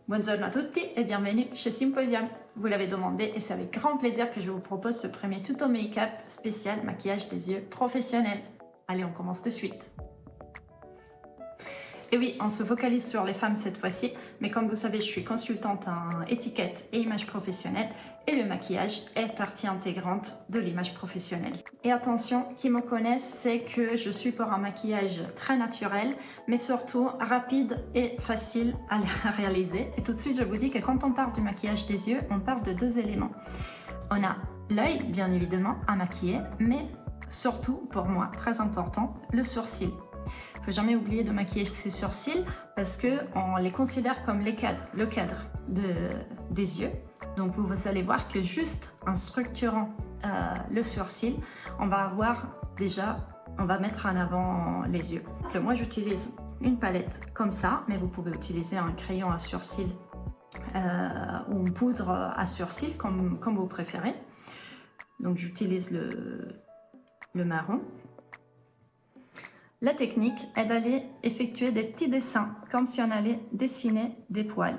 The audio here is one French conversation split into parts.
Buongiorno a tutti et bienvenue chez Symposium. Vous l'avez demandé et c'est avec grand plaisir que je vous propose ce premier tuto make-up spécial maquillage des yeux professionnel. Allez, on commence de suite. Et oui, on se focalise sur les femmes cette fois-ci, mais comme vous savez, je suis consultante en étiquette et image professionnelle et le maquillage est partie intégrante de l'image professionnelle. Et attention, qui me connaissent, c'est que je suis pour un maquillage très naturel, mais surtout rapide et facile à réaliser. Et tout de suite, je vous dis que quand on parle du maquillage des yeux, on parle de deux éléments. On a l'œil, bien évidemment, à maquiller, mais surtout, pour moi, très important, le sourcil. Il ne faut jamais oublier de maquiller ses sourcils parce qu'on les considère comme le cadre des yeux. Donc vous allez voir que juste en structurant le sourcil, on va mettre en avant les yeux. Moi j'utilise une palette comme ça, mais vous pouvez utiliser un crayon à sourcil ou une poudre à sourcil comme vous préférez. Donc j'utilise le marron. La technique est d'aller effectuer des petits dessins, comme si on allait dessiner des poils.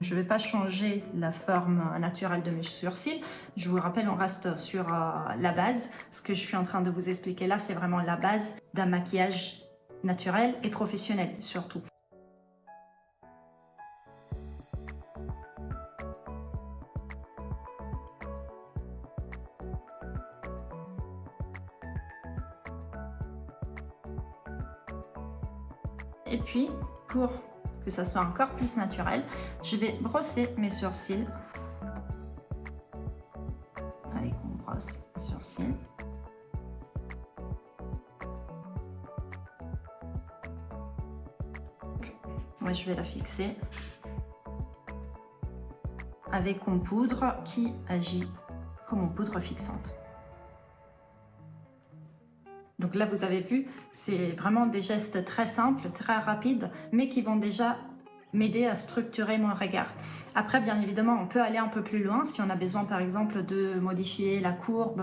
Je ne vais pas changer la forme naturelle de mes sourcils. Je vous rappelle, on reste sur la base. Ce que je suis en train de vous expliquer là, c'est vraiment la base d'un maquillage naturel et professionnel surtout. Et puis, pour que ça soit encore plus naturel, je vais brosser mes sourcils avec mon brosse à sourcils. Moi, je vais la fixer avec une poudre qui agit comme une poudre fixante. Donc là, vous avez vu, c'est vraiment des gestes très simples, très rapides, mais qui vont déjà m'aider à structurer mon regard. Après, bien évidemment, on peut aller un peu plus loin si on a besoin, par exemple, de modifier la courbe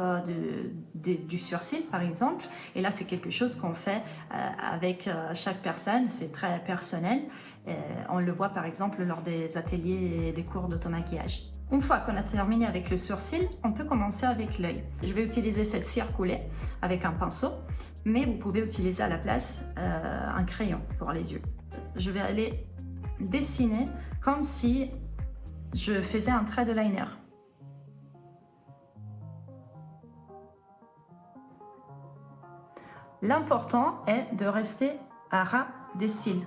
du sourcil, par exemple. Et là, c'est quelque chose qu'on fait avec chaque personne, c'est très personnel. On le voit, par exemple, lors des ateliers et des cours d'automaquillage. Une fois qu'on a terminé avec le sourcil, on peut commencer avec l'œil. Je vais utiliser cette cire coulée avec un pinceau, mais vous pouvez utiliser à la place un crayon pour les yeux. Je vais aller dessiner comme si je faisais un trait de liner. L'important est de rester à ras des cils.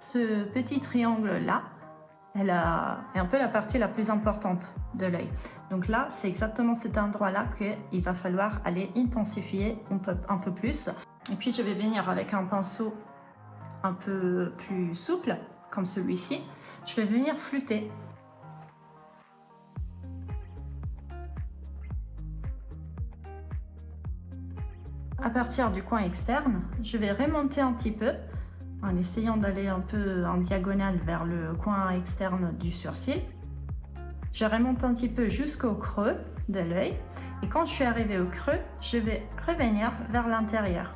Ce petit triangle-là, elle est un peu la partie la plus importante de l'œil. Donc là, c'est exactement cet endroit-là qu'il va falloir aller intensifier un peu plus. Et puis, je vais venir avec un pinceau un peu plus souple, comme celui-ci. Je vais venir flouter. À partir du coin externe, je vais remonter un petit peu en essayant d'aller un peu en diagonale vers le coin externe du sourcil. Je remonte un petit peu jusqu'au creux de l'œil et quand je suis arrivée au creux, je vais revenir vers l'intérieur.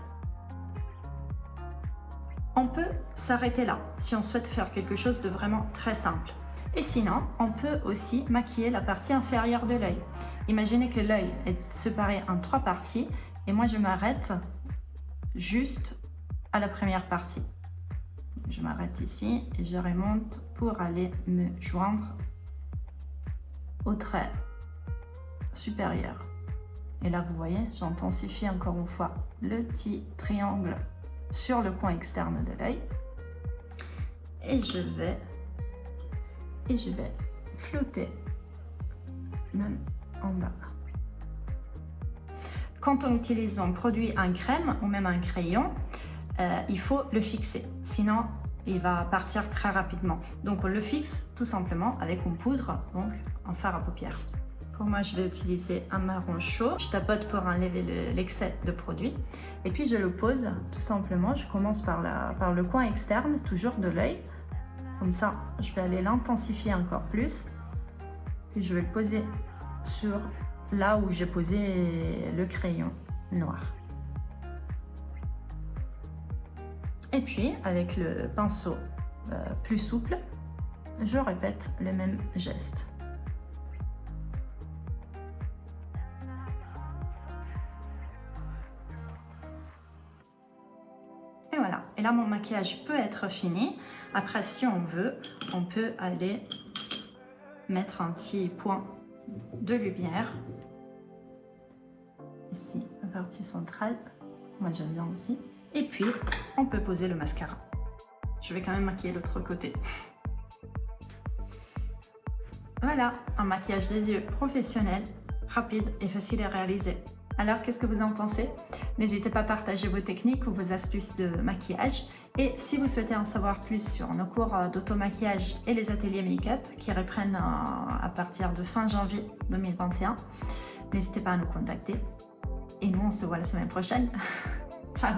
On peut s'arrêter là si on souhaite faire quelque chose de vraiment très simple. Et sinon, on peut aussi maquiller la partie inférieure de l'œil. Imaginez que l'œil est séparé en 3 parties et moi je m'arrête juste à la première partie. Je m'arrête ici et je remonte pour aller me joindre au trait supérieur. Et là, vous voyez, j'intensifie encore une fois le petit triangle sur le coin externe de l'œil. Et je vais flouter même en bas. Quand on utilise un produit en crème ou même un crayon, il faut le fixer, sinon il va partir très rapidement. Donc on le fixe tout simplement avec une poudre, donc un fard à paupières. Pour moi, je vais utiliser un marron chaud. Je tapote pour enlever l'excès de produit. Et puis je le pose tout simplement. Je commence par le coin externe, toujours de l'œil. Comme ça, je vais aller l'intensifier encore plus. Et je vais le poser sur là où j'ai posé le crayon noir. Et puis, avec le pinceau plus souple, je répète le même geste. Et voilà. Et là, mon maquillage peut être fini. Après, si on veut, on peut aller mettre un petit point de lumière. Ici, la partie centrale. Moi, j'aime bien aussi. Et puis, on peut poser le mascara. Je vais quand même maquiller l'autre côté. Voilà, un maquillage des yeux professionnel, rapide et facile à réaliser. Alors, qu'est-ce que vous en pensez? N'hésitez pas à partager vos techniques ou vos astuces de maquillage. Et si vous souhaitez en savoir plus sur nos cours d'auto-maquillage et les ateliers make-up qui reprennent à partir de fin janvier 2021, n'hésitez pas à nous contacter. Et nous, on se voit la semaine prochaine. Ciao!